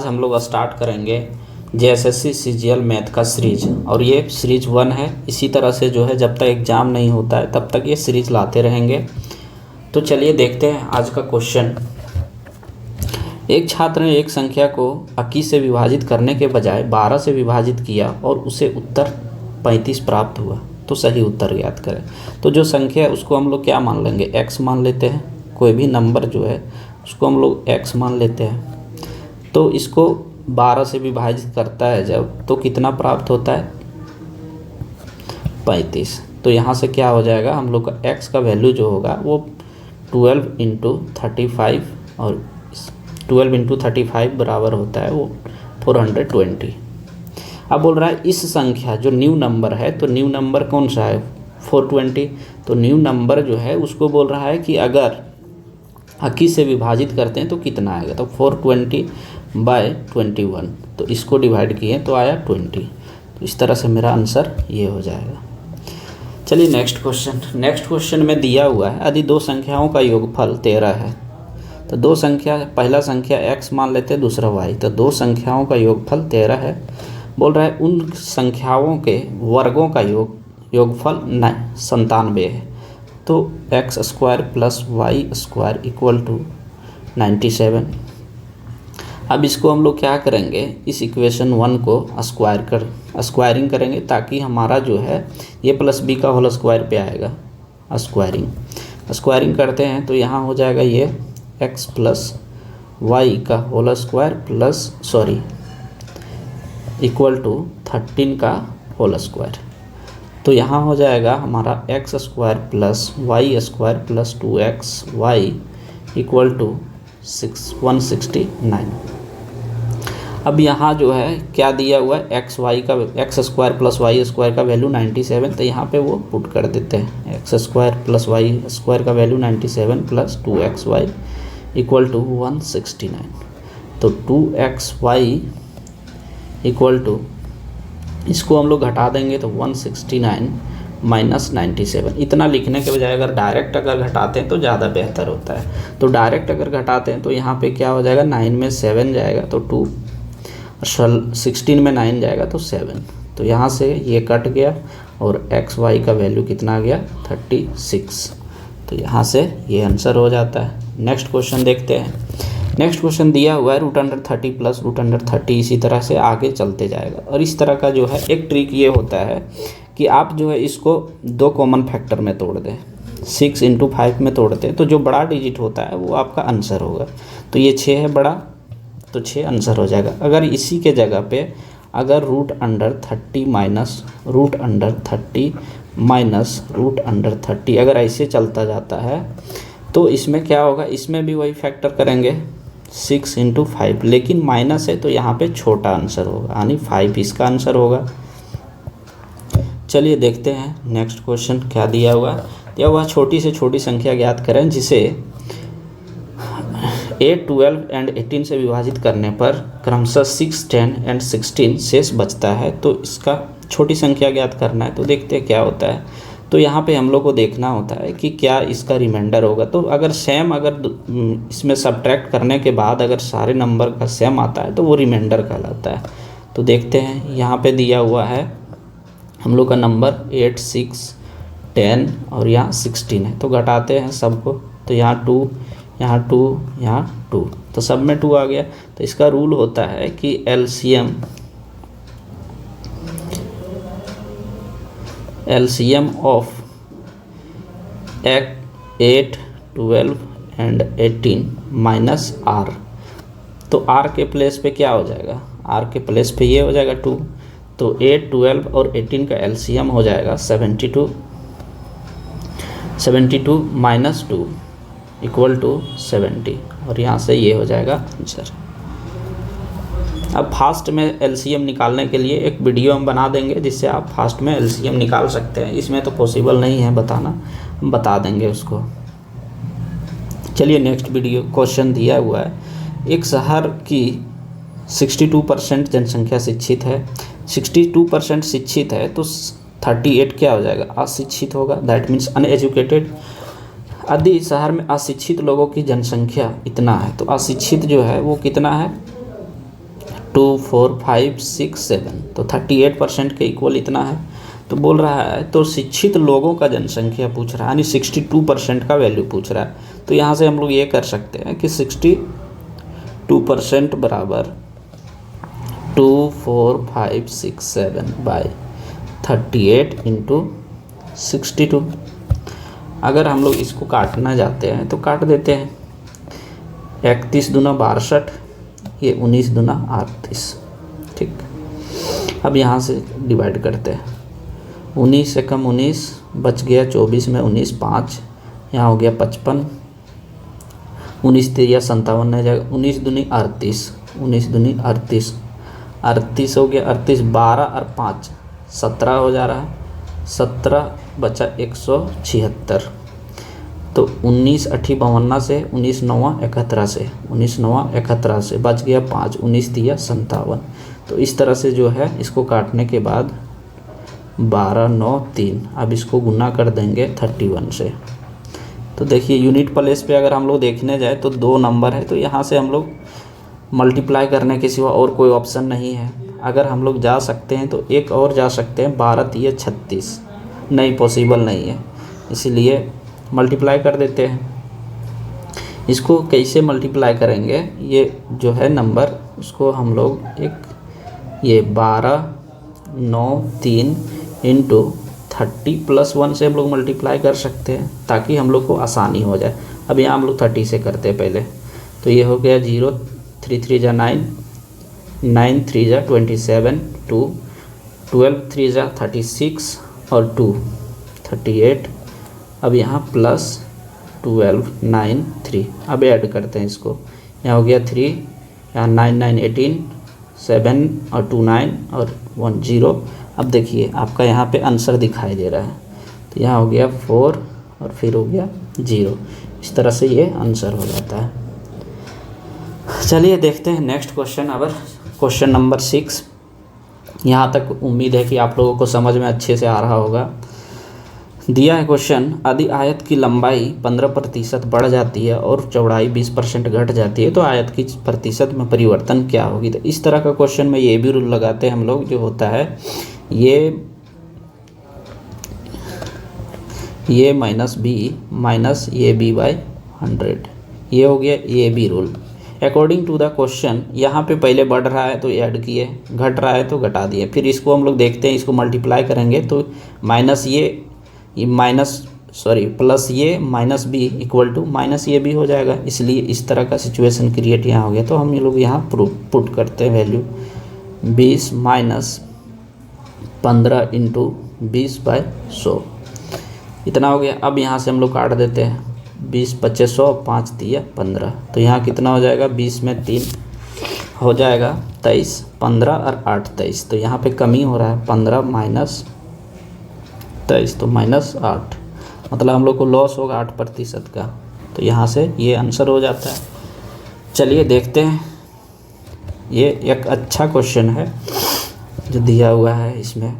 आज हम लोग स्टार्ट करेंगे जेएसएससी सीजीएल मैथ का सीरीज, और ये सीरीज 1 है। इसी तरह से जो है जब तक एग्ज़ाम नहीं होता है तब तक ये सीरीज लाते रहेंगे। तो चलिए देखते हैं आज का क्वेश्चन। एक छात्र ने एक संख्या को 21 से विभाजित करने के बजाय 12 से विभाजित किया और उसे उत्तर 35 प्राप्त हुआ, तो सही उत्तर ज्ञात करें। तो जो संख्या है उसको हम लोग क्या मान लेंगे, x मान लेते हैं। कोई भी नंबर जो है उसको हम लोग x मान लेते हैं। तो इसको 12 से विभाजित करता है जब, तो कितना प्राप्त होता है, 35। तो यहाँ से क्या हो जाएगा, हम लोग का x का वैल्यू जो होगा वो 12 × 35, और 12 × 35 बराबर होता है वो 420। अब बोल रहा है इस संख्या जो न्यू नंबर है, तो न्यू नंबर कौन सा है, 420। तो न्यू नंबर जो है उसको बोल रहा है कि अगर 21 से विभाजित करते हैं तो कितना आएगा, तो 420/21। तो इसको डिवाइड किए तो आया 20। तो इस तरह से मेरा आंसर ये हो जाएगा। चलिए नेक्स्ट क्वेश्चन में दिया हुआ है यदि दो संख्याओं का योगफल 13 है, तो दो संख्या, पहला संख्या x मान लेते हैं, दूसरा y। तो दो संख्याओं का योगफल 13 है। बोल रहा है उन संख्याओं के वर्गों का योगफल 97 है। तो x² + y² = 97। अब इसको हम लोग क्या करेंगे, इस इक्वेशन 1 को स्क्वायरिंग करेंगे, ताकि हमारा जो है ये +b का होल स्क्वायर पे आएगा। स्क्वायरिंग करते हैं तो यहाँ हो जाएगा ये x + y का होल स्क्वायर = 13 का होल स्क्वायर। तो यहाँ हो जाएगा हमारा x² + y² + 2xy = 169। अब यहाँ जो है क्या दिया हुआ है, x² + y² का वैल्यू 97। तो यहाँ पे वो पुट कर देते हैं, x² + y² का वैल्यू 97 + 2xy = 169। तो 2xy = इसको हम लोग घटा देंगे तो 169 - 97। इतना लिखने के बजाय अगर डायरेक्ट घटाते हैं तो ज़्यादा बेहतर होता है। तो डायरेक्ट अगर घटाते हैं तो यहाँ पे क्या हो जाएगा, 9 में 7 जाएगा तो 2, 16 में 9 जाएगा तो 7। तो यहाँ से ये कट गया और xy का वैल्यू कितना आ गया, 36। तो यहाँ से ये आंसर हो जाता है। नेक्स्ट क्वेश्चन देखते हैं। नेक्स्ट क्वेश्चन दिया हुआ है √30 + √30। इसी तरह से आगे चलते जाएगा। और इस तरह का जो है एक ट्रिक ये होता है कि आप जो है इसको 2 कॉमन फैक्टर में तोड़ दें, 6 × 5 में तोड़ते हैं, तो जो बड़ा डिजिट होता है वो आपका आंसर होगा। तो ये 6 है बड़ा, तो 6 आंसर हो जाएगा। अगर इसी के जगह पे अगर √30 -√30 अगर ऐसे चलता जाता है तो इसमें क्या होगा, इसमें भी वही फैक्टर करेंगे 6 × 5, लेकिन माइनस है तो यहाँ पे छोटा आंसर होगा, यानी 5 इसका आंसर होगा। चलिए देखते हैं नेक्स्ट क्वेश्चन क्या दिया हुआ छोटी से छोटी संख्या ज्ञात करें जिसे 8, 12 और 18 से विभाजित करने पर क्रमशः 6, 10 और 16 शेष बचता है। तो इसका छोटी संख्या ज्ञात करना है। तो देखते हैं क्या होता है। तो यहाँ पे हम लोग को देखना होता है कि क्या इसका रिमाइंडर होगा। तो अगर सेम, अगर इसमें सब्ट्रैक्ट करने के बाद अगर सारे नंबर का सेम आता है तो वो रिमाइंडर कहलाता है। तो देखते हैं, यहाँ पे दिया हुआ है हम लोग का नंबर 8, 6, 10 और यहाँ 16 है। तो घटाते हैं सबको, तो यहाँ 2, यहाँ 2, यहाँ 2, तो सब में 2 आ गया। तो इसका रूल होता है कि LCM ऑफ 8, 12 और 18 -r। तो r के प्लेस पे क्या हो जाएगा, r के प्लेस पे ये हो जाएगा 2। तो 8, 12 और 18 का LCM हो जाएगा 72 -2 = 70, और यहाँ से ये हो जाएगा आंसर। अब फास्ट में LCM निकालने के लिए एक वीडियो हम बना देंगे जिससे आप फास्ट में LCM निकाल सकते हैं। इसमें तो पॉसिबल नहीं है बताना, हम बता देंगे उसको। चलिए नेक्स्ट वीडियो क्वेश्चन दिया हुआ है, एक शहर की 62% जनसंख्या शिक्षित है, 62% शिक्षित है, तो 38 क्या हो जाएगा, अशिक्षित होगा, दैट मीन्स अनएजुकेटेड। यदि शहर में अशिक्षित लोगों की जनसंख्या इतना है तो अशिक्षित जो है वो कितना है 24567, तो 38% के इक्वल इतना है। तो बोल रहा है तो शिक्षित लोगों का जनसंख्या पूछ रहा है, यानी 62% का वैल्यू पूछ रहा है। तो यहाँ से हम लोग ये कर सकते हैं कि 62% बराबर 24567 बाई 38 इंटू 62। अगर हम लोग इसको काटना चाहते हैं तो काट देते हैं। 31 दूना 62, ये 19 दूना 38। ठीक, अब यहाँ से डिवाइड करते हैं। 19 से कम 19 बच गया, 24 में 19 5, यहाँ हो गया 55, 19 3 57 हो जाएगा, 19 दूनी 38, 19 दूनी 38, 38 हो गया, 38 12 और 5 17 हो जा रहा है, 17 बचा 176। तो 19 8 52 से 19 9 71 से 19 9 71 से बच गया 5, 19 3 57। तो इस तरह से जो है इसको काटने के बाद 12 9 3, अब इसको गुना कर देंगे 31 से। तो देखिए यूनिट प्लेस पे अगर हम लोग देखने जाए तो 2 नंबर है, तो यहाँ से हम लोग मल्टीप्लाई करने के सिवा और कोई ऑप्शन नहीं है। अगर हम लोग जा सकते हैं तो एक और जा सकते हैं, 12 3 36, नहीं पॉसिबल नहीं है, इसीलिए मल्टीप्लाई कर देते हैं। इसको कैसे मल्टीप्लाई करेंगे, ये जो है नंबर उसको हम लोग एक ये 12 9 3 इंटू 30 + 1 से हम लोग मल्टीप्लाई कर सकते हैं, ताकि हम लोग को आसानी हो जाए। अब यहाँ हम लोग 30 से करते हैं पहले। तो ये हो गया 0 3 3 जा 9, 9 3 जा 27, 2 12 3 जा 36 और 2 38। अब यहाँ प्लस 12 9 3, अब ऐड करते हैं इसको। यहाँ हो गया 3, यहाँ 9 9 18, 7 और 2 9 और 1 0। अब देखिए आपका यहाँ पे आंसर दिखाई दे रहा है, तो यहाँ हो गया 4 और फिर हो गया 0। इस तरह से ये आंसर हो जाता है। चलिए देखते हैं नेक्स्ट क्वेश्चन। अब क्वेश्चन नंबर 6। यहाँ तक उम्मीद है कि आप लोगों को समझ में अच्छे से आ रहा होगा। दिया है क्वेश्चन, यदि आयत की लंबाई 15% बढ़ जाती है और चौड़ाई 20% घट जाती है तो आयत की प्रतिशत में परिवर्तन क्या होगी। तो इस तरह का क्वेश्चन में ये भी रूल लगाते हैं हम लोग, जो होता है ये माइनस बी माइनस ये बी बाई 100, ये हो गया ये B rule. According to the question, यहाँ पे पहले बढ़ रहा है तो ऐड किए, घट रहा है तो घटा दिए। फिर इसको हम लोग देखते हैं, इसको मल्टीप्लाई करेंगे तो माइनस ये प्लस ये minus B equal to minus ये बी हो जाएगा। इसलिए इस तरह का सिचुएशन क्रिएट यहाँ हो गया। तो हम ये लोग यहाँ पुट करते हैं वैल्यू 20 माइनस 15 इंटू 20/100, इतना हो गया। अब यहाँ से हम लोग काट देते हैं, 20 25 100, 5 3 15। तो यहाँ कितना हो जाएगा, 20 में 3 हो जाएगा 23, 15 और 8 23। तो यहाँ पे कमी हो रहा है, 15 माइनस 23 तो -8, मतलब हम लोग को लॉस होगा 8% का। तो यहाँ से ये आंसर हो जाता है। चलिए देखते हैं, ये एक अच्छा क्वेश्चन है जो दिया हुआ है, इसमें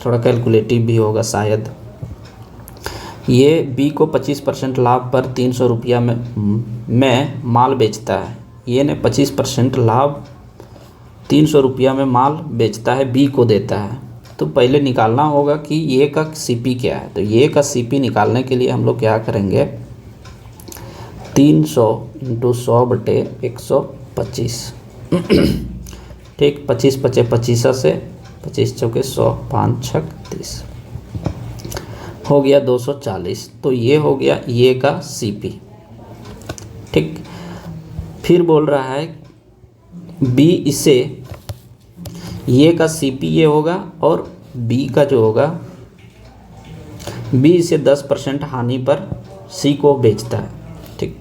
थोड़ा कैलकुलेटिव भी होगा शायद। ये बी को 25% लाभ पर 300 रुपया में माल बेचता है। ये ने 25% लाभ 300 रुपया में माल बेचता है, बी को देता है। तो पहले निकालना होगा कि ये का सीपी क्या है। तो ये का सीपी निकालने के लिए हम लोग क्या करेंगे, 300 इंटू 100/125, ठीक, 25 25 25 से 25 चौके 100, 5 6 30 हो गया 240। तो ये हो गया ये का सीपी, ठीक। फिर बोल रहा है बी इसे, ये का सीपी ये होगा और बी का जो होगा, बी इसे 10% हानि पर सी को बेचता है, ठीक।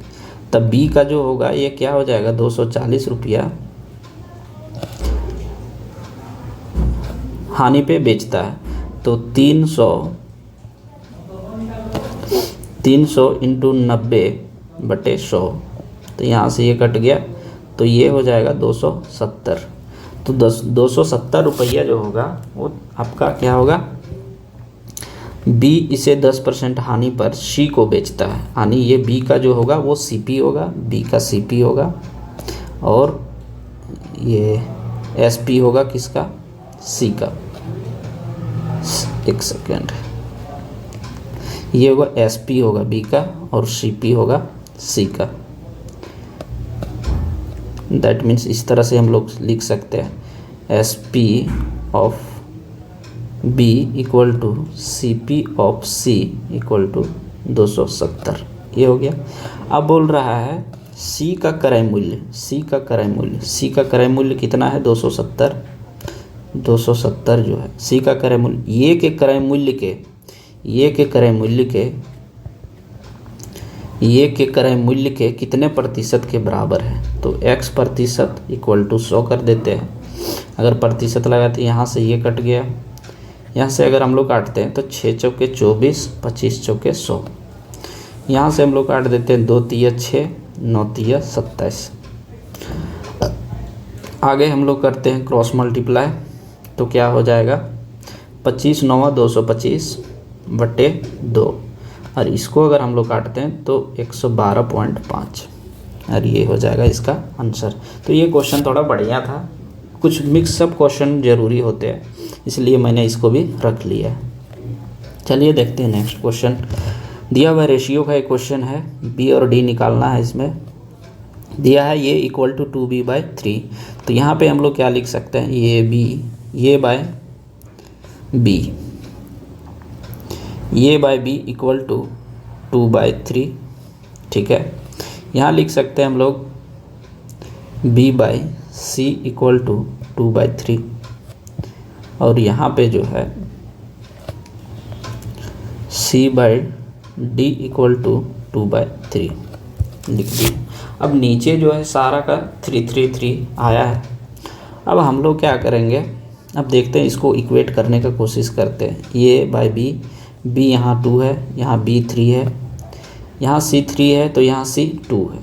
तब बी का जो होगा ये क्या हो जाएगा, 240 रुपया हानि पे बेचता है। तो 300 इंटू 90/100, तो यहाँ से ये कट गया, तो ये हो जाएगा 270। तो 270 रुपया जो होगा वो आपका क्या होगा, बी इसे 10% हानि पर सी को बेचता है, यानी ये बी का जो होगा वो सीपी होगा, बी का सीपी होगा। और ये एस पी होगा किसका, सी का, एक सेकेंड, ये होगा एस पी होगा बी का और सी पी होगा सी का। दैट मीन्स इस तरह से हम लोग लिख सकते हैं S P of B equal to C P of C equal to 270, ये हो गया। अब बोल रहा है सी का क्रय मूल्य, सी का क्रय मूल्य, सी का क्रय मूल्य कितना है 270, 270 जो है सी का क्रय मूल्य, ये के क्रय मूल्य के, ये के क्रय मूल्य के, ये के क्रय मूल्य के कितने प्रतिशत के बराबर है, तो x प्रतिशत इक्वल टू 100 कर देते हैं। अगर प्रतिशत लगाते यहाँ से ये कट गया, यहाँ से अगर हम लोग काटते हैं तो 6 चौके 24, 25 चौके 100, यहाँ से हम लोग काट देते हैं 2 तिया 6, 9 तिया 27। आगे हम लोग करते हैं क्रॉस मल्टीप्लाई, तो क्या हो जाएगा 25 9 225 बटे 2, और इसको अगर हम लोग काटते हैं तो 112.5, और ये हो जाएगा इसका आंसर। तो ये क्वेश्चन थोड़ा बढ़िया था, कुछ मिक्सअप क्वेश्चन ज़रूरी होते हैं, इसलिए मैंने इसको भी रख लिया है। चलिए देखते हैं नेक्स्ट क्वेश्चन। दिया हुआ रेशियो का एक क्वेश्चन है, बी और डी निकालना है। इसमें दिया है ये इक्वल टू 2b/3, तो यहाँ पे हम लोग क्या लिख सकते हैं, ये बी, ये बाय बी, ये बाय बी इक्वल टू 2/3, ठीक है। यहाँ लिख सकते हैं हम लोग b by C equal to 2/3, और यहाँ पे जो है c by D equal to 2/3 लिख दी। अब नीचे जो है सारा का 3 3 3 आया है। अब हम लोग क्या करेंगे, अब देखते हैं, इसको इक्वेट करने का कोशिश करते हैं। ये बाय बी, बी यहाँ 2 है, यहाँ बी 3 है, यहाँ सी 3 है, तो यहाँ सी 2 है,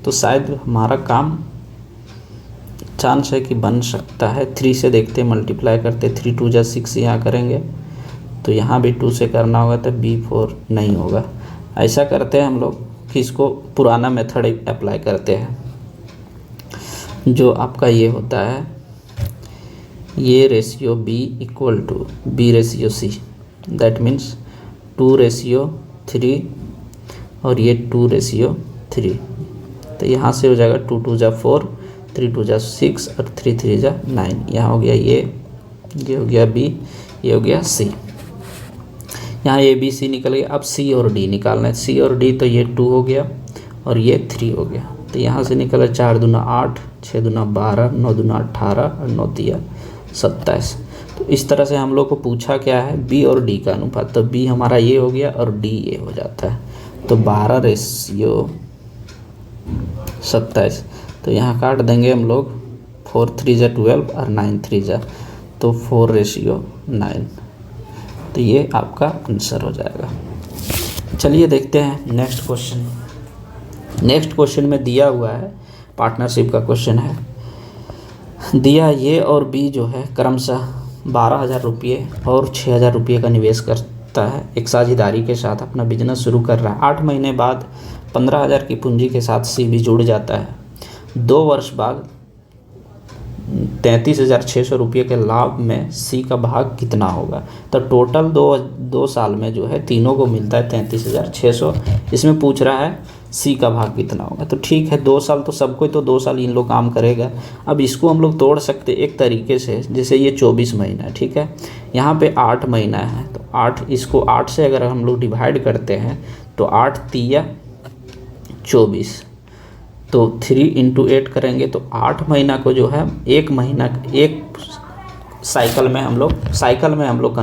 तो शायद हमारा काम चांस है कि बन सकता है। 3 से देखते हैं, मल्टीप्लाई करते, 3 2 जा 6 यहाँ करेंगे, तो यहाँ भी 2 से करना होगा, तो B4 नहीं होगा। ऐसा करते हैं हम लोग कि इसको पुराना मेथड अप्लाई करते हैं, जो आपका ये होता है, ये ratio B equal to B ratio C, that means 2/3 और ये 2/3, तो यहाँ से हो जाएगा 2 2 जा 4, 3 2 जा 6 और 3 3 जा 9। यहाँ हो गया ये हो गया B, ये हो गया C। यहाँ ए बी सी निकल गया। अब सी और डी निकालना है। सी और डी, तो ये 2 हो गया और ये 3 हो गया, तो यहाँ से निकला 4 दूना 8, 6 दूना 12, 9 दूना 18 और 9 तिया 27। तो इस तरह से हम लोग को पूछा क्या है, बी और डी का अनुपात, तो बी हमारा ये हो गया और डी ये हो जाता है, तो 12/27। तो यहाँ काट देंगे हम लोग, 4 3 जा 12 और 9 3 जा, तो 4/9, तो ये आपका आंसर हो जाएगा। चलिए देखते हैं नेक्स्ट क्वेश्चन। नेक्स्ट क्वेश्चन में दिया हुआ है पार्टनरशिप का क्वेश्चन है। दिया ये और बी जो है क्रमशः 12,000 रुपये और 6,000 रुपये का निवेश करता है, एक साझेदारी के साथ अपना बिजनेस शुरू कर रहा है। 8 महीने बाद 15,000 की पूंजी के साथ सी भी जुड़ जाता है। 2 वर्ष बाद 33,600 रुपये के लाभ में सी का भाग कितना होगा। तो टोटल दो साल में जो है तीनों को मिलता है 33,600। इसमें पूछ रहा है सी का भाग कितना होगा। तो ठीक है, 2 साल तो सबको, तो 2 साल इन लोग काम करेगा। अब इसको हम लोग तोड़ सकते एक तरीके से, जैसे ये 24 महीना है, ठीक है, यहाँ पे 8 महीना है, तो 8, इसको 8 से अगर हम लोग डिवाइड करते हैं तो 8 तिया 24, तो 3 × 8 करेंगे तो 8 महीना को जो है एक महीना, एक साइकिल में हम लोग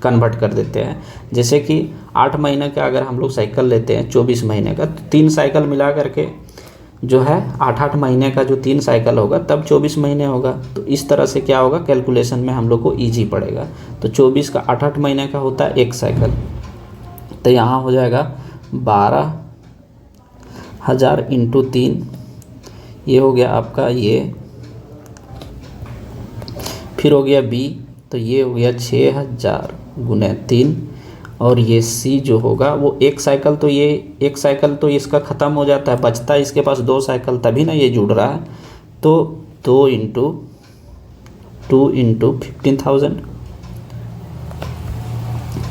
कन्वर्ट कर देते हैं। जैसे कि 8 महीने का अगर हम लोग साइकिल लेते हैं 24 महीने का, तो 3 साइकिल मिला करके जो है 8-8 महीने का जो 3 साइकिल होगा तब 24 महीने होगा। तो इस तरह से क्या होगा, कैलकुलेशन में हम लोग को ईजी पड़ेगा। तो 24 का 8-8 महीने का होता है एक साइकिल, तो यहाँ हो जाएगा 12,000 × 3, ये हो गया आपका ये, फिर हो गया बी, तो ये हो गया 6,000 × 3, और ये सी जो होगा वो एक साइकिल तो इसका ख़त्म हो जाता है, बचता है इसके पास 2 साइकिल, तभी ना ये जुड़ रहा है। तो 2 × 2 इंटू 15,000।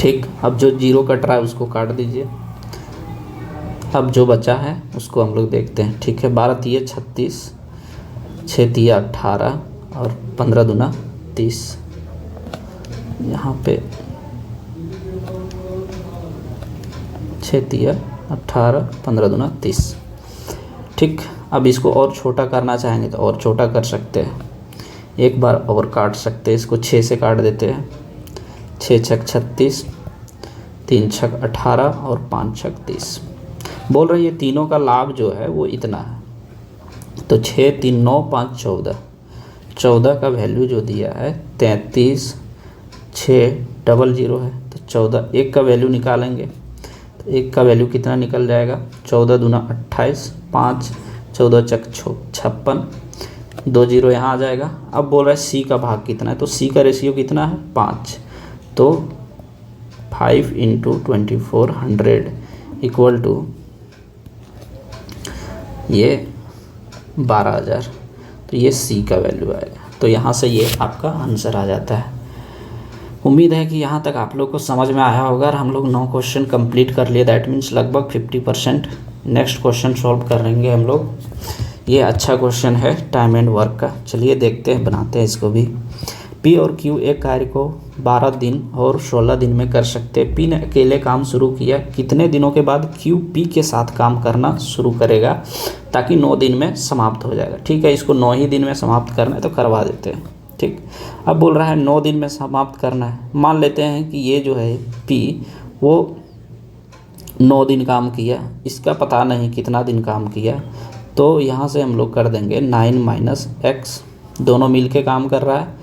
ठीक, अब जो जीरो कट रहा है उसको काट दीजिए। अब जो बचा है उसको हम लोग देखते हैं। ठीक है, 12 तिये 36, 6 तिये 18 और 15 दूना 30। यहाँ पे 6 तिये 18, 15 दूना 30। ठीक, अब इसको और छोटा करना चाहेंगे तो और छोटा कर सकते हैं, एक बार और काट सकते हैं। इसको 6 से काट देते हैं। 6 छक 36, 3 छक 18 और 5 छक 30। बोल रहे ये तीनों का लाभ जो है वो इतना है। तो 6 3 9 5 14, 14 का वैल्यू जो दिया है 33, 6 डबल 0 है तो 14। एक का वैल्यू निकालेंगे तो एक का वैल्यू कितना निकल जाएगा, 14 दूना 28, 5 14 चक 56, 2 जीरो यहाँ आ जाएगा। अब बोल रहा है सी का भाग कितना है, तो सी का रेशियो कितना है 5, तो 5 इंटू 2400 इक्वल टू ये 12,000। तो ये सी का वैल्यू आएगा। तो यहाँ से ये आपका आंसर आ जाता है। उम्मीद है कि यहाँ तक आप लोग को समझ में आया होगा। और हम लोग 9 क्वेश्चन कंप्लीट कर लिए, दैट मीन्स लगभग 50%। नेक्स्ट क्वेश्चन सॉल्व करेंगे हम लोग। ये अच्छा क्वेश्चन है टाइम एंड वर्क का। चलिए देखते हैं, बनाते हैं इसको भी। पी और क्यू एक कार्य को 12 दिन और 16 दिन में कर सकते हैं। पी ने अकेले काम शुरू किया, कितने दिनों के बाद क्यू पी के साथ काम करना शुरू करेगा ताकि 9 दिन में समाप्त हो जाएगा। ठीक है, इसको 9 ही दिन में समाप्त करना है तो करवा देते हैं। ठीक, अब बोल रहा है 9 दिन में समाप्त करना है। मान लेते हैं कि ये जो है पी वो 9 दिन काम किया, इसका पता नहीं कितना दिन काम किया, तो यहाँ से हम लोग कर देंगे 9 माइनस एक्स, दोनों मिल के काम कर रहा है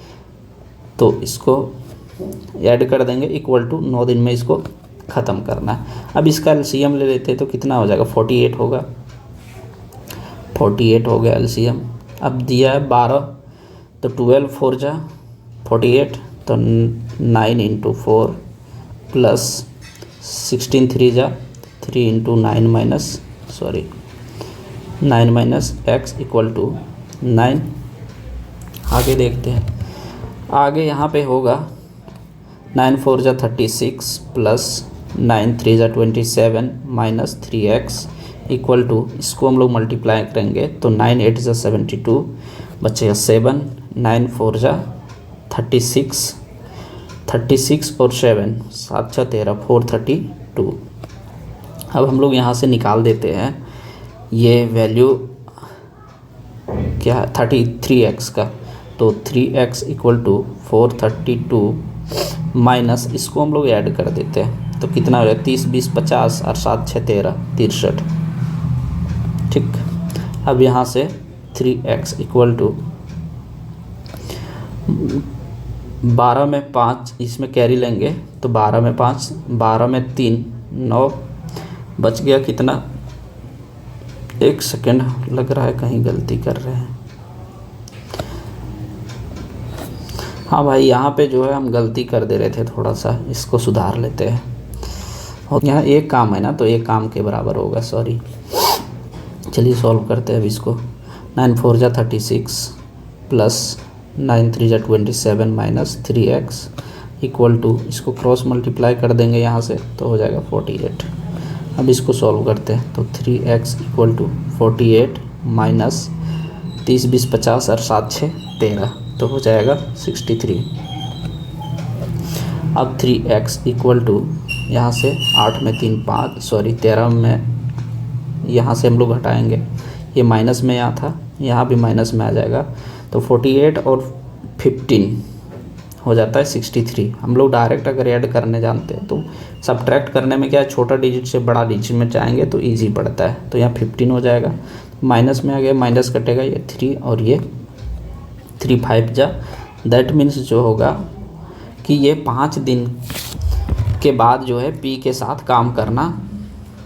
तो इसको ऐड कर देंगे इक्वल टू 9 दिन में इसको ख़त्म करना है। अब इसका एलसीएम ले लेते हैं तो कितना हो जाएगा, 48 होगा। 48 हो गया एलसीएम। अब दिया है 12, तो 12 4 जा 48, तो 9 इंटू 4 प्लस 16 3 जा 3 into 9 minus X equal to 9। आगे देखते हैं। आगे यहाँ पे होगा 9 4 जा 36 प्लस 9 3 जा 27 माइनस 3x इक्वल टू, इसको हम लोग मल्टीप्लाई करेंगे तो 9 8 जा 72 बचेगा 7, 9 4 जा 36 और 7 7 6 13 432। अब हम लोग यहाँ से निकाल देते हैं ये वैल्यू क्या 33x का, तो 3x इक्वल टू 432 माइनस इसको हम लोग ऐड कर देते हैं तो कितना हो जाएगा 30 20 50 और 7 6 13 63। ठीक, अब यहाँ से 3x इक्वल टू 12 में 5, इसमें कैरी लेंगे तो 12 में 5, 12 में 3 9, बच गया कितना, 1 सेकेंड लग रहा है कहीं गलती कर रहे हैं। हाँ भाई, यहाँ पे जो है हम गलती कर दे रहे थे थोड़ा सा, इसको सुधार लेते हैं। और यहाँ एक काम है ना तो एक काम के बराबर होगा, सॉरी। चलिए सॉल्व करते हैं अब इसको। 9 4 जा 36 प्लस 9 3 जा 27 माइनस 3x इक्वल टू, इसको क्रॉस मल्टीप्लाई कर देंगे यहाँ से तो हो जाएगा 48। अब इसको सॉल्व करते हैं तो 3x इक्वल टू 48 माइनस 30 20 50 और 7 6 13 तो हो जाएगा 63। अब 3x इक्वल टू यहाँ से 8 में 3 5, सॉरी 13 में, यहाँ से हम लोग हटाएंगे, ये माइनस में यहाँ था, यहाँ भी माइनस में आ जाएगा तो 48 और 15 हो जाता है 63। हम लोग डायरेक्ट अगर ऐड करने जानते हैं तो सब्ट्रैक्ट करने में क्या है, छोटा डिजिट से बड़ा डिजिट में जाएंगे तो इजी पड़ता है। तो यहाँ 15 हो जाएगा, माइनस में आ गया, माइनस कटेगा ये 3 और ये 3 5 जा, दैट मीन्स जो होगा कि ये 5 दिन के बाद जो है पी के साथ काम करना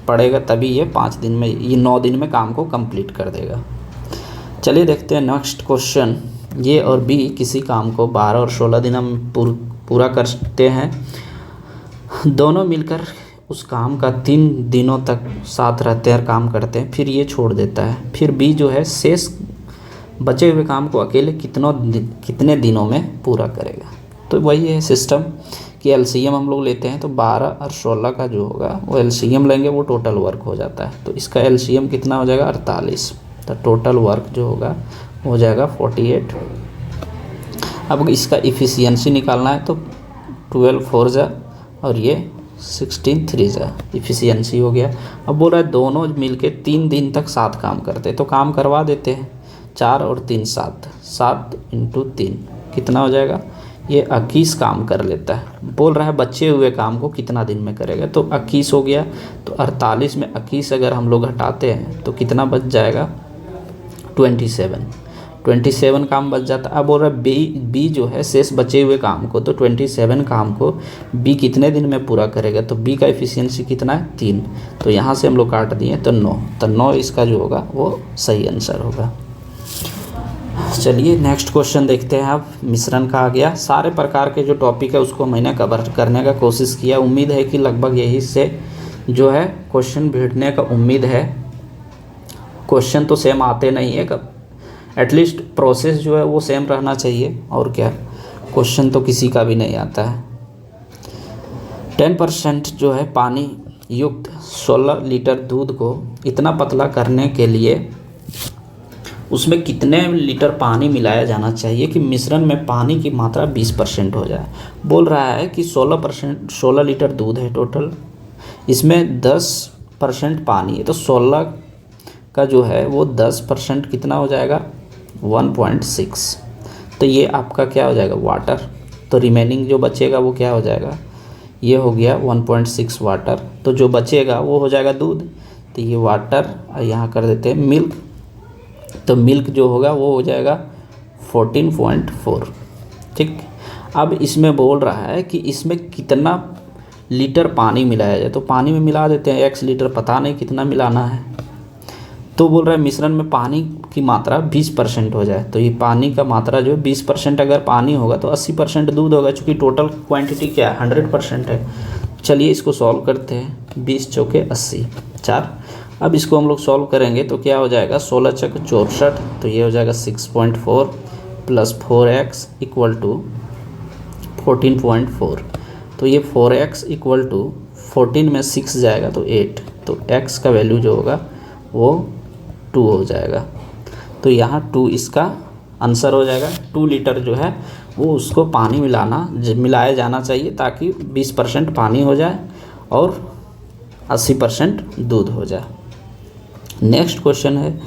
पड़ेगा, तभी ये 5 दिन में, ये 9 दिन में काम को कंप्लीट कर देगा। चलिए देखते हैं नेक्स्ट क्वेश्चन। ये और बी किसी काम को 12 और 16 दिन हम पूरा कर सकते हैं। दोनों मिलकर उस काम का 3 दिनों तक साथ रहते हैं, काम करते हैं, फिर ये छोड़ देता है। फिर बी जो है शेष बचे हुए काम को अकेले कितने दिनों में पूरा करेगा। तो वही है सिस्टम कि एलसीएम हम लोग लेते हैं तो 12 और 16 का जो होगा वो एलसीएम लेंगे, वो टोटल वर्क हो जाता है। तो इसका एलसीएम कितना हो जाएगा 48, तो टोटल वर्क जो होगा हो जाएगा 48। अब इसका इफ़िशियंसी निकालना है तो 12 4 जा और ये 16 3 जा, इफ़िशियंसी हो गया। अब बोल रहा है दोनों मिलके 3 दिन तक साथ काम करते हैं, तो काम करवा देते हैं। 4 और 3 7, 7 × 3 कितना हो जाएगा, ये 21 काम कर लेता है। बोल रहा है बचे हुए काम को कितना दिन में करेगा, तो 21 हो गया। तो 48 में 21 अगर हम लोग हटाते हैं तो कितना बच जाएगा 27 काम बच जाता है। अब बोल रहा है बी जो है शेष बचे हुए काम को, तो 27 काम को बी कितने दिन में पूरा करेगा, तो बी का एफिशिएंसी कितना है 3, तो यहाँ से हम लोग काट दिए तो 9, तो 9 इसका जो होगा वो सही आंसर होगा। चलिए नेक्स्ट क्वेश्चन देखते हैं। अब मिश्रण का आ गया। सारे प्रकार के जो टॉपिक है उसको मैंने कवर करने का कोशिश किया। उम्मीद है कि लगभग यही से जो है क्वेश्चन भेजने का उम्मीद है। क्वेश्चन तो सेम आते नहीं है, एटलीस्ट प्रोसेस जो है वो सेम रहना चाहिए, और क्या, क्वेश्चन तो किसी का भी नहीं आता है। 10% जो है पानी युक्त 16 लीटर दूध को इतना पतला करने के लिए उसमें कितने लीटर पानी मिलाया जाना चाहिए कि मिश्रण में पानी की मात्रा 20% हो जाए। बोल रहा है कि 16 लीटर दूध है टोटल, इसमें 10% पानी है, तो 16 का जो है वो 10% कितना हो जाएगा 1.6, तो ये आपका क्या हो जाएगा वाटर। तो रिमेनिंग जो बचेगा वो क्या हो जाएगा, ये हो गया 1.6 वाटर, तो जो बचेगा वो हो जाएगा दूध। तो ये वाटर यहाँ कर देते हैं मिल्क, तो मिल्क जो होगा वो हो जाएगा 14.4। ठीक, अब इसमें बोल रहा है कि इसमें कितना लीटर पानी मिलाया जाए, तो पानी में मिला देते हैं x लीटर, पता नहीं कितना मिलाना है। तो बोल रहा है मिश्रण में पानी की मात्रा 20% हो जाए, तो ये पानी का मात्रा जो 20% अगर पानी होगा तो 80% दूध होगा, चूँकि टोटल क्वांटिटी क्या है 100% है। चलिए इसको सॉल्व करते हैं। 20 चौके 80 4। अब इसको हम लोग सॉल्व करेंगे तो क्या हो जाएगा 16 चौक 64, तो ये हो जाएगा 6.4 + 4x = 14.4, तो ये 4x = 14 में 6 जाएगा तो 8, तो x का वैल्यू जो होगा वो 2 हो जाएगा। तो यहाँ 2 इसका आंसर हो जाएगा। 2 लीटर जो है वो उसको पानी मिलाया जाना चाहिए ताकि 20% पानी हो जाए और 80% दूध हो जाए। नेक्स्ट क्वेश्चन है,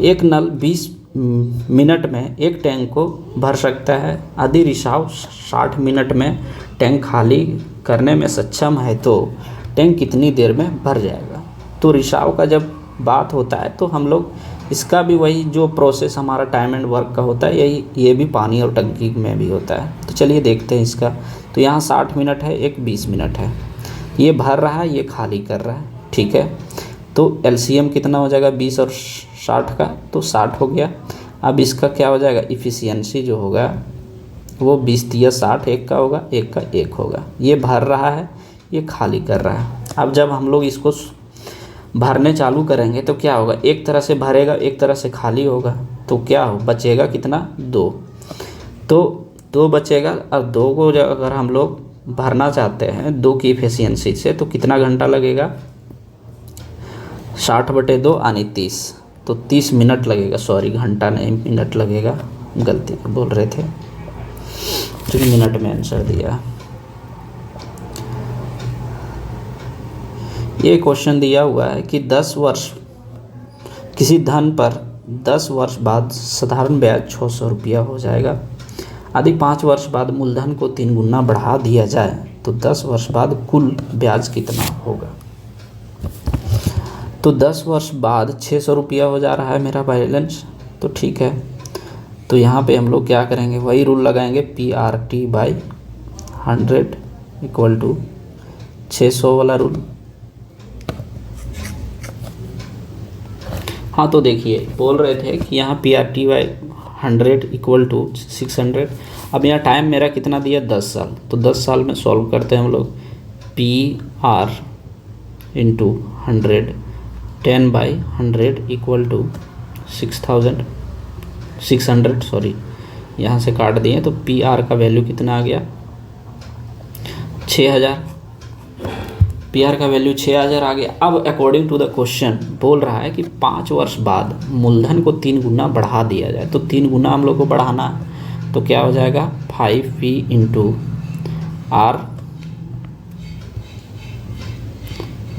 एक नल 20 मिनट में एक टैंक को भर सकता है। यदि रिसाव 60 मिनट में टैंक खाली करने में सक्षम है तो टैंक कितनी देर में भर जाएगा। तो रिसाव का जब बात होता है तो हम लोग इसका भी वही जो प्रोसेस हमारा टाइम एंड वर्क का होता है ये भी पानी और टंकी में भी होता है। तो चलिए देखते हैं इसका। तो यहाँ 60 मिनट है, एक 20 मिनट है, ये भर रहा है, ये खाली कर रहा है, ठीक है। तो एलसीएम कितना हो जाएगा 20 और 60 का, तो 60 हो गया। अब इसका क्या हो जाएगा इफ़िशियंसी जो होगा वो 20 × 60, एक का होगा, एक का एक होगा। ये भर रहा है, ये खाली कर रहा है। अब जब हम लोग इसको भरने चालू करेंगे तो क्या होगा, एक तरह से भरेगा, एक तरह से खाली होगा, तो क्या हो बचेगा कितना 2, तो 2 बचेगा। अब 2 को अगर हम लोग भरना चाहते हैं 2 की इफ़िशियंसी से तो कितना घंटा लगेगा 60/2 यानी 30, तो 30 मिनट लगेगा, सॉरी घंटा नहीं मिनट लगेगा, गलती बोल रहे थे, तो मिनट में आंसर दिया। ये क्वेश्चन दिया हुआ है कि 10 वर्ष किसी धन पर 10 वर्ष बाद साधारण ब्याज 600 रुपया हो जाएगा। यदि 5 वर्ष बाद मूलधन को 3 गुना बढ़ा दिया जाए तो 10 वर्ष बाद कुल ब्याज कितना होगा। तो 10 वर्ष बाद 600 रुपया हो जा रहा है मेरा बैलेंस, तो ठीक है। तो यहाँ पे हम लोग क्या करेंगे, वही रूल लगाएंगे, PRT/100 = 600 वाला रूल। हाँ तो देखिए बोल रहे थे कि यहाँ PRT/100 = 600। अब यहाँ टाइम मेरा कितना दिया 10 साल, तो 10 साल में सॉल्व करते हैं हम लोग। PR × 100 10/100 = 6000। 600 सॉरी, यहाँ से काट दिए तो पी आर का वैल्यू कितना आ गया 6000। पी आर का वैल्यू 6000 आ गया। अब अकॉर्डिंग टू द क्वेश्चन बोल रहा है कि 5 वर्ष बाद मूलधन को 3 गुना बढ़ा दिया जाए। तो 3 गुना हम लोग को बढ़ाना है तो क्या हो जाएगा 5p into R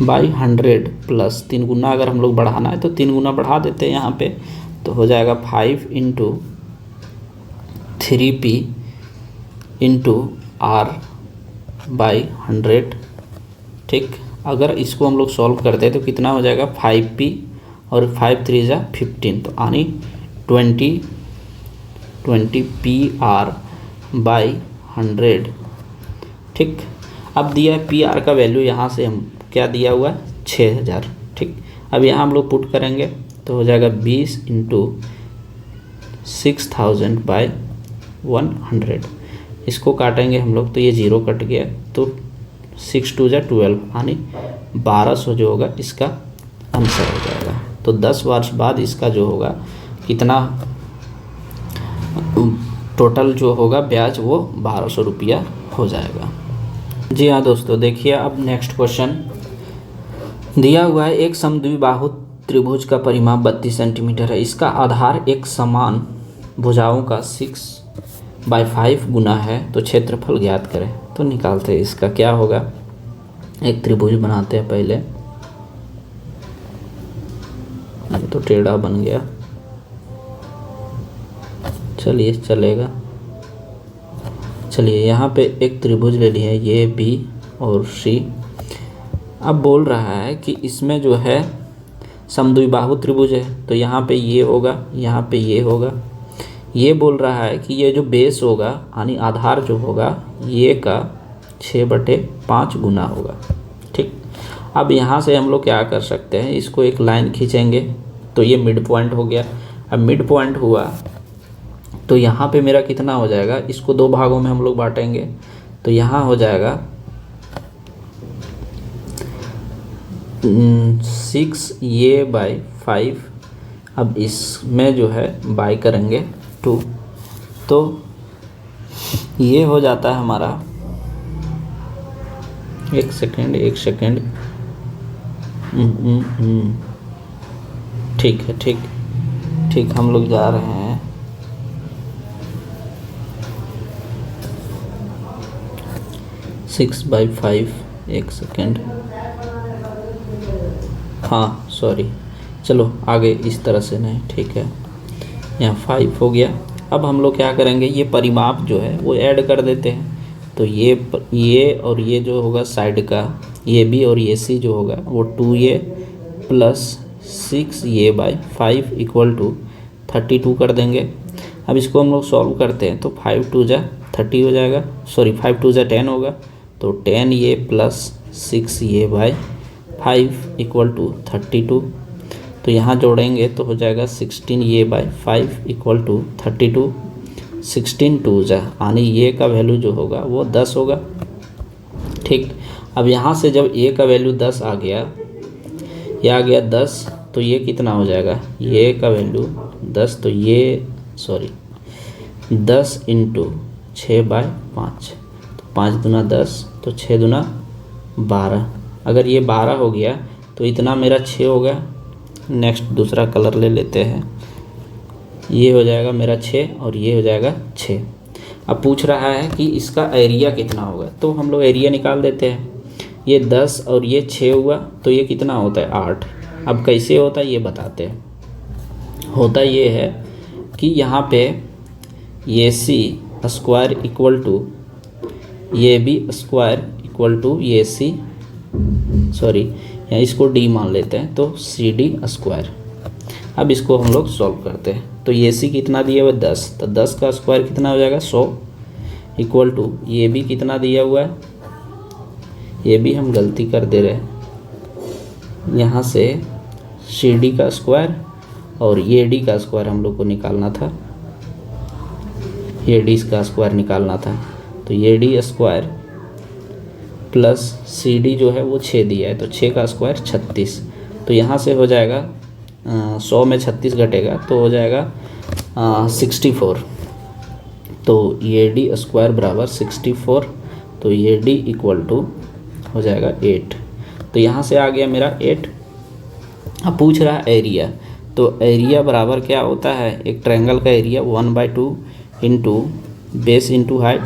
by 100 plus 3 गुना अगर हम लोग बढ़ाना है तो 3 गुना बढ़ा देते हैं यहाँ पे, तो हो जाएगा 5 into 3p into R by 100। ठीक, अगर इसको हम लोग सॉल्व करते हैं तो कितना हो जाएगा 5p और 5 3 जा 15, तो यानी 20 पी आर बाई 100। ठीक, अब दिया है पी आर का वैल्यू, यहाँ से हम क्या दिया हुआ है 6000। ठीक, अब यहाँ हम लोग पुट करेंगे तो हो जाएगा 20 इंटू 6000 बाई 100। इसको काटेंगे हम लोग तो ये 0 कट गया, तो 6 2 जा 12 यानी 1200 जो होगा इसका आंसर हो जाएगा। तो 10 वर्ष बाद इसका जो होगा कितना टोटल जो होगा ब्याज वो 1200 रुपया हो जाएगा। जी हाँ दोस्तों, देखिए अब नेक्स्ट क्वेश्चन दिया हुआ है। एक समद्विबाहु त्रिभुज का परिमाप 32 सेंटीमीटर है। इसका आधार एक समान भुजाओं का 6/5 गुना है, तो क्षेत्रफल ज्ञात करें। तो निकालते हैं इसका क्या होगा। एक त्रिभुज बनाते हैं पहले, ये तो टेढ़ा बन गया, चलिए चलेगा। चलिए यहाँ पे एक त्रिभुज ले लिया है, ये बी और सी। अब बोल रहा है कि इसमें जो है समद्विबाहु त्रिभुज है, तो यहाँ पे ये होगा, यहाँ पे ये होगा। ये बोल रहा है कि ये जो बेस होगा यानी आधार जो होगा ये का 6/5 गुना होगा। ठीक, अब यहाँ से हम लोग क्या कर सकते हैं, इसको एक लाइन खींचेंगे तो ये मिड पॉइंट हो गया। अब मिड पॉइंट हुआ तो यहाँ पे मेरा कितना हो जाएगा, इसको 2 भागों में हम लोग बांटेंगे तो यहाँ हो जाएगा 6 ये बाई 5। अब इसमें जो है बाई करेंगे 2, तो ये हो जाता है हमारा, एक सेकेंड ठीक है, ठीक हम लोग जा रहे हैं। सिक्स बाई 5, एक सेकेंड, हाँ सॉरी, चलो आगे इस तरह से नहीं, ठीक है, यहाँ 5 हो गया। अब हम लोग क्या करेंगे, ये परिमाप जो है वो ऐड कर देते हैं। तो ये और ये जो होगा साइड का, ये बी और ये सी जो होगा वो 2a plus 6a by 5 equal to 32 कर देंगे। अब इसको हम लोग सॉल्व करते हैं तो 5 2 जा 30 हो जाएगा, सॉरी 5 2 जा 10 होगा, तो 10a plus 6a by 5 equal to 32। तो यहाँ जोड़ेंगे तो हो जाएगा 16a बाई 5 इक्वल टू 32। 16 2 जा यानी ये का वैल्यू जो होगा वो 10 होगा। ठीक, अब यहाँ से जब a का वैल्यू 10 आ गया, ये आ गया 10, तो ये कितना हो जाएगा, ये का वैल्यू 10, तो ये सॉरी 10 इंटू 6/5, तो 5 दूना 10, तो 6 दूना 12। अगर ये 12 हो गया तो इतना मेरा 6 हो गया। नेक्स्ट दूसरा कलर ले लेते हैं, ये हो जाएगा मेरा 6 और ये हो जाएगा 6। अब पूछ रहा है कि इसका एरिया कितना होगा, तो हम लोग एरिया निकाल देते हैं। ये 10 और ये 6 हुआ तो ये कितना होता है 8। अब कैसे होता है ये बताते हैं। होता ये है कि यहाँ पे ये सी स्क्वायर इक्वल टू ये बी स्क्वायर इक्वल टू ये सी, सॉरी या इसको डी मान लेते हैं, तो सी डी स्क्वायर। अब इसको हम लोग सॉल्व करते हैं तो ये सी कितना दिया हुआ है 10, तो 10 का स्क्वायर कितना हो जाएगा 100 इक्वल टू ये भी कितना दिया हुआ है, ये भी हम गलती कर दे रहे हैं, यहाँ से सी डी का स्क्वायर और ये डी का स्क्वायर हम लोग को निकालना था, ये डी का स्क्वायर निकालना था। तो ये D square plus C D जो है वो 6 दिया है, तो 6 का स्क्वायर 36। तो यहाँ से हो जाएगा 100 में 36 घटेगा तो हो जाएगा 64, तो ये डी स्क्वायर बराबर 64, तो ये डी इक्वल टू हो जाएगा 8। तो यहाँ से आ गया मेरा 8। अब पूछ रहा है एरिया, तो एरिया बराबर क्या होता है, एक ट्रायंगल का area 1/2 into base into height.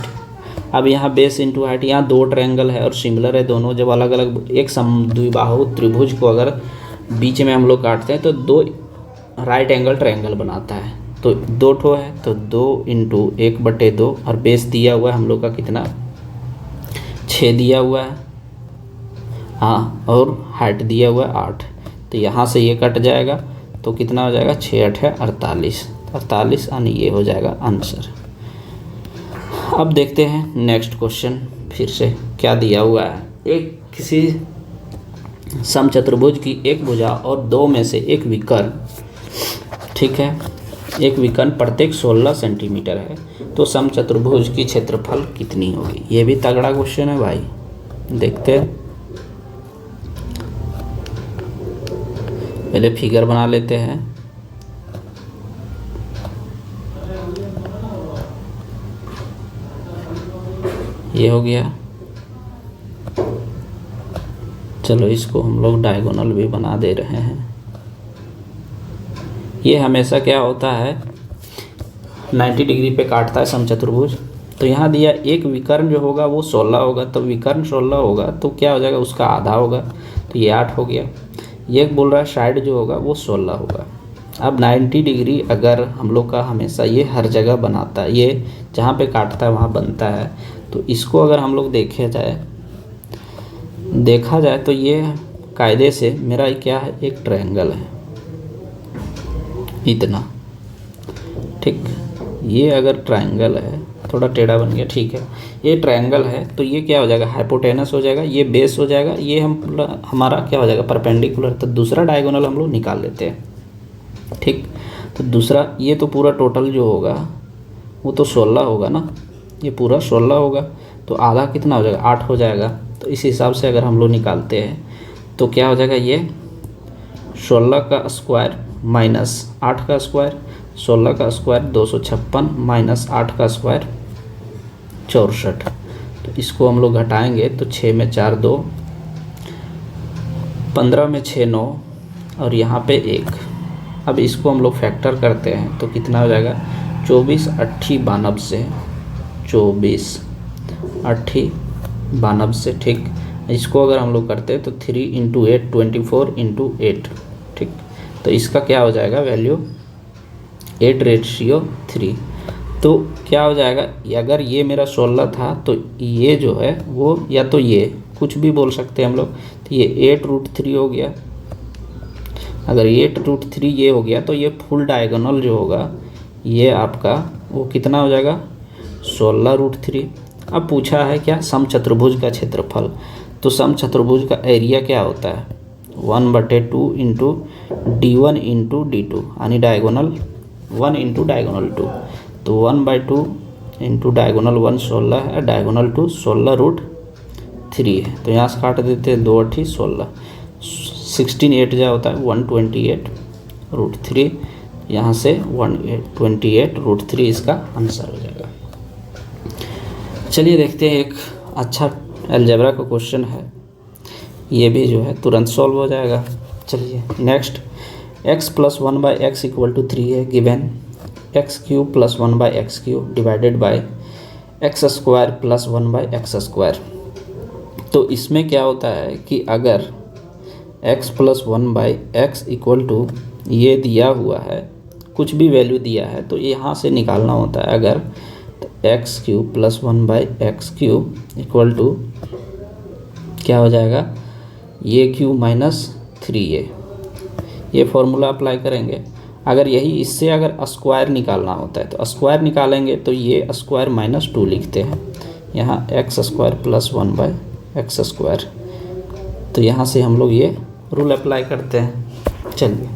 अब यहाँ बेस इंटू हाइट, यहाँ दो ट्रायंगल है और सिमिलर है दोनों, जब अलग अलग एक समद्विबाहु त्रिभुज को अगर बीच में हम लोग काटते हैं तो दो राइट एंगल ट्रायंगल बनाता है। तो दो ठो है, तो 2 इंटू 1/2, और बेस दिया हुआ है हम लोग का कितना, 6 दिया हुआ है, हाँ, और हाइट दिया हुआ है 8। तो यहाँ से ये कट जाएगा तो कितना हो जाएगा, 6 8 है 48, 48 यानी ये हो जाएगा आंसर। अब देखते हैं नेक्स्ट क्वेश्चन फिर से क्या दिया हुआ है। एक किसी समचतुर्भुज की एक भुजा और दो में से एक विकर्ण, ठीक है, एक विकर्ण प्रत्येक 16 सेंटीमीटर है, तो समचतुर्भुज की क्षेत्रफल कितनी होगी। ये भी तगड़ा क्वेश्चन है भाई, देखते हैं। पहले फिगर बना लेते हैं। ये हो गया, चलो इसको हम लोग डायगोनल भी बना दे रहे हैं। ये हमेशा क्या होता है, 90 डिग्री पे काटता है समचतुर्भुज। तो यहाँ दिया एक विकर्ण जो होगा वो 16 होगा, तो विकर्ण 16 होगा तो क्या हो जाएगा, उसका आधा होगा, तो ये 8 हो गया। ये बोल रहा है साइड जो होगा वो 16 होगा। अब 90 डिग्री अगर हम लोग का हमेशा ये हर जगह बनाता है, ये जहाँ पे काटता है वहाँ बनता है, तो इसको अगर हम लोग देखा जाए तो ये कायदे से मेरा क्या है, एक ट्रायंगल है इतना, ठीक। ये अगर ट्रायंगल है, थोड़ा टेढ़ा बन गया, ठीक है, ये ट्रायंगल है, तो ये क्या हो जाएगा, हाइपोटेनस हो जाएगा, ये बेस हो जाएगा, ये हमारा क्या हो जाएगा, परपेंडिकुलर। तो दूसरा डायगोनल हम लोग निकाल लेते हैं, ठीक। तो दूसरा, ये तो पूरा टोटल जो होगा वो तो 16 होगा ना, ये पूरा 16 होगा, तो आधा कितना हो जाएगा, 8 हो जाएगा। तो इस हिसाब से अगर हम लोग निकालते हैं तो क्या हो जाएगा, ये 16 का स्क्वायर माइनस 8 का स्क्वायर, 16 का स्क्वायर 256 माइनस 8 का स्क्वायर 64। तो इसको हम लोग घटाएंगे तो 6 में 4 2, 15 में 6 9, और यहाँ पे 1। अब इसको हम लोग फैक्टर करते हैं तो कितना हो जाएगा, 24 8 92 से, 24 8 92 से, ठीक। इसको अगर हम लोग करते हैं तो 3 इंटू 8 24 इंटू 8, ठीक। तो इसका क्या हो जाएगा वैल्यू, 8:3। तो क्या हो जाएगा, अगर ये मेरा 16 था तो ये जो है वो, या तो ये कुछ भी बोल सकते हैं हम लोग, तो ये 8√3 हो गया। अगर 8√3 ये हो गया तो ये फुल डायगोनल जो होगा ये आपका वो कितना हो जाएगा, 16√3। अब पूछा है क्या, समचतुर्भुज का क्षेत्रफल। तो समचतुर्भुज का एरिया क्या होता है, 1/2 इंटू D1 इंटू D2, यानी डायगोनल 1 इंटू डायगोनल 2। तो 1/2 इंटू डायगोनल 1 16 है, डायगोनल 2 16√3 है। तो यहाँ से काट देते हैं, 2 8 16, 16 8 जा होता है 128√3, यहाँ से 128√3 इसका आंसर हो जाएगा। चलिए देखते हैं, एक अच्छा अलजेब्रा का क्वेश्चन है, ये भी जो है तुरंत सॉल्व हो जाएगा। चलिए नेक्स्ट, x + 1/x = 3 है given, x³ + 1/x³ divided by x² + 1/x²। तो इसमें क्या होता है कि अगर x + 1/x = ये दिया हुआ है, कुछ भी वैल्यू दिया है तो यहाँ से निकालना होता है। अगर x³ + 1/x³ = क्या हो जाएगा, ये क्यू माइनस 3a, ये फॉर्मूला अप्लाई करेंगे। अगर यही इससे अगर स्क्वायर निकालना होता है तो स्क्वायर निकालेंगे, तो ये स्क्वायर -2 लिखते हैं, यहाँ x² + 1/x²। तो यहाँ से हम लोग ये रूल अप्लाई करते हैं। चलिए,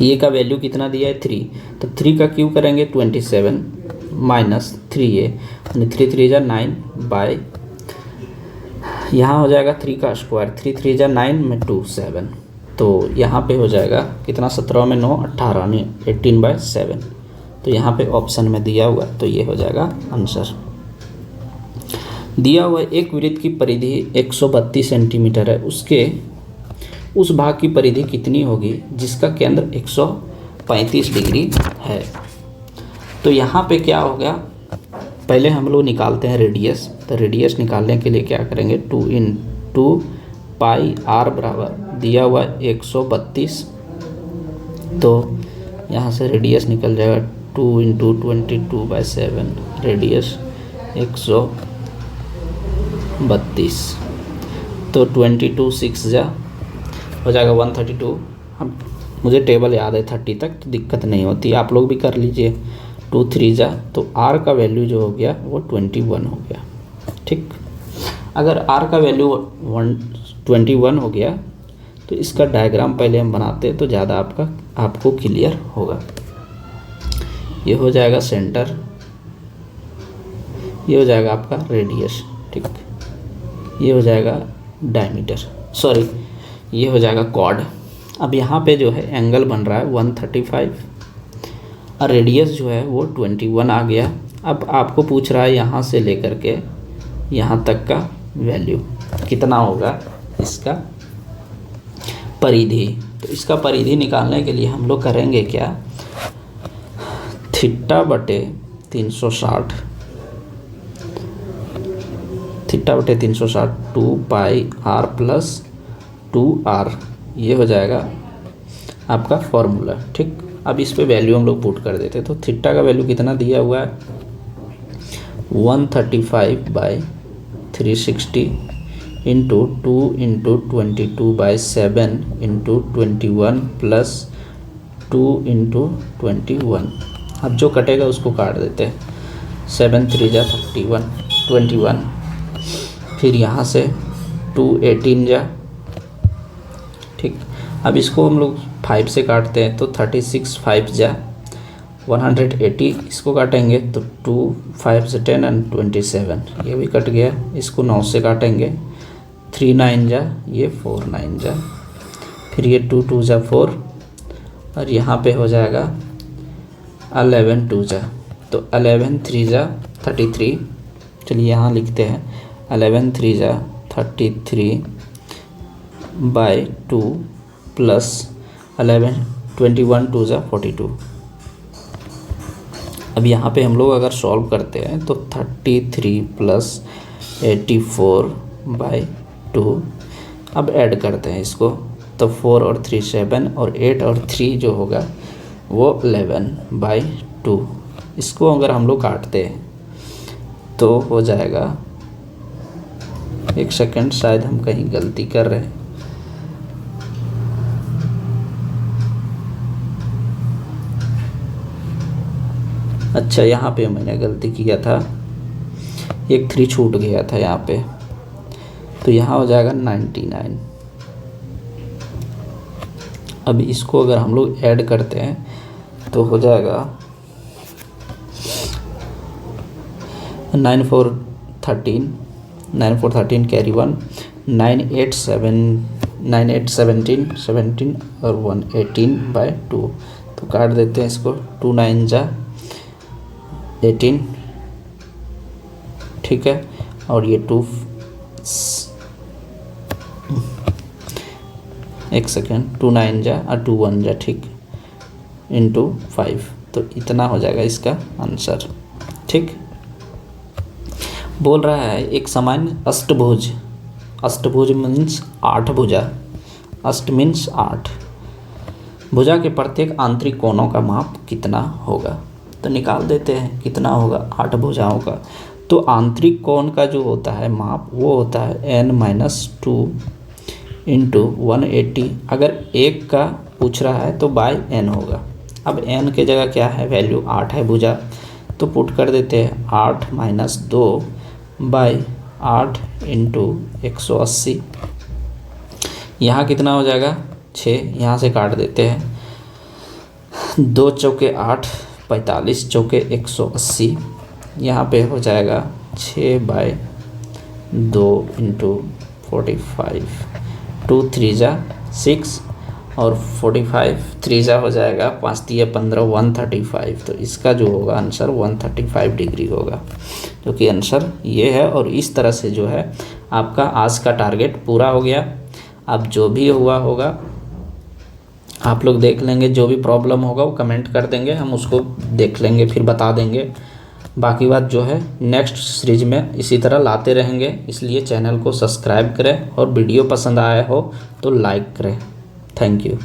ये का वैल्यू कितना दिया है, 3, तो 3 का क्यूब करेंगे 27 माइनस 3a, यानी 3 3 जा 9 बाय, यहाँ हो जाएगा 3 का स्क्वायर, 3 3 जा 9 में 2 7, तो यहाँ पे हो जाएगा कितना, 17 में 9 18, यानी 18/7। तो यहाँ पे ऑप्शन में दिया हुआ है, तो ये हो जाएगा आंसर। दिया हुआ एक वृत्त की परिधि 132 सेंटीमीटर है, उसके उस भाग की परिधि कितनी होगी जिसका केंद्र 135 डिग्री है। तो यहाँ पे क्या हो गया, पहले हम लोग निकालते हैं रेडियस। तो रेडियस निकालने के लिए क्या करेंगे, 2 पाई आर बराबर दिया हुआ 132, तो यहाँ से रेडियस निकल जाएगा 2 × 22/7, रेडियस 132, तो 22 6 जा हो जाएगा 132। हम मुझे टेबल याद है 30 तक, तो दिक्कत नहीं होती, आप लोग भी कर लीजिए। 2 3 जा, तो आर का वैल्यू जो हो गया वो 21 हो गया। ठीक, अगर आर का वैल्यू 21 हो गया तो इसका डायग्राम पहले हम बनाते हैं तो ज़्यादा आपको क्लियर होगा। ये हो जाएगा सेंटर, ये हो जाएगा आपका रेडियस, ठीक, ये हो जाएगा डायमीटर, सॉरी ये हो जाएगा कॉर्ड। अब यहाँ पे जो है एंगल बन रहा है 135 और रेडियस जो है वो 21 आ गया। अब आपको पूछ रहा है यहाँ से लेकर के यहाँ तक का वैल्यू कितना होगा इसका परिधि। तो इसका परिधि निकालने के लिए हम लोग करेंगे क्या, थीटा बटे 360, थीटा बटे 360 2 पाई आर प्लस 2r, ये हो जाएगा आपका फॉर्मूला। ठीक, अब इस पे वैल्यू हम लोग पुट कर देते, तो थीटा का वैल्यू कितना दिया हुआ है 135/360 इंटू 2 × 22/7 इंटू 21 प्लस 2 × 21। अब जो कटेगा उसको काट देते हैं, 7 3 जा 31 21, फिर यहाँ से 2 18 जा। ठीक, अब इसको हम लोग 5 से काटते हैं, तो 36 5 जा 180, इसको काटेंगे तो 2 5 से 10 एंड 27, ये भी कट गया। इसको 9 से काटेंगे, 3 9 जा, ये 4 9 जा, फिर ये 2 2 जा 4 और यहाँ पे हो जाएगा 11 2 जा, तो 11 3 जा 33। चलिए यहाँ लिखते हैं 11 3 जा 33/2 प्लस 11 21 2 जा 42। अब यहाँ पे हम लोग अगर सॉल्व करते हैं तो 33 प्लस 84/2, अब ऐड करते हैं इसको, तो 4 और 3 7 और 8 और 3 जो होगा वो 11/2। इसको अगर हम लोग काटते हैं तो हो जाएगा, एक सेकंड, शायद हम कहीं गलती कर रहे हैं। अच्छा, यहाँ पे मैंने गलती किया था, एक 3 छूट गया था यहाँ पे, तो यहाँ हो जाएगा 99। अब इसको अगर हम लोग ऐड करते हैं तो हो जाएगा 9 4 13 9 4 13 कैरी 1 9 8 17 17 और 1 18/2, तो काट देते हैं इसको, 2 9 जा 18, ठीक है, और ये 2 एक सेकेंड 2 9 जा और 2 1 जा, ठीक, इंटू 5, तो इतना हो जाएगा इसका आंसर। ठीक, बोल रहा है एक सामान्य अष्टभुज, अष्टभुज मीन्स 8 भुजा, अष्ट मीन्स 8 भुजा के प्रत्येक आंतरिक कोणों का माप कितना होगा। तो निकाल देते हैं कितना होगा 8 भुजाओं का। तो आंतरिक कोण का जो होता है माप वो होता है n-2 इंटू 180। अगर एक का पूछ रहा है तो बाय n होगा। अब n के जगह क्या है, वैल्यू 8 है भुजा, तो पुट कर देते हैं 8 - 2 बाय 8 इंटू 180। यहाँ कितना हो जाएगा 6, यहाँ से काट देते हैं, 2 चौके 8 45 चौके 180, यहाँ पे हो जाएगा 6/2 इंटू 45, 2 3 जा 6 और 45 3 जा हो जाएगा, 5 तिया 15, 135। तो इसका जो होगा आंसर 135 डिग्री होगा, जो कि आंसर ये है। और इस तरह से जो है आपका आज का टारगेट पूरा हो गया। अब जो भी हुआ होगा आप लोग देख लेंगे, जो भी प्रॉब्लम होगा वो कमेंट कर देंगे, हम उसको देख लेंगे फिर बता देंगे। बाकी बात जो है नेक्स्ट सीरीज में इसी तरह लाते रहेंगे, इसलिए चैनल को सब्सक्राइब करें और वीडियो पसंद आया हो तो लाइक करें। Thank you.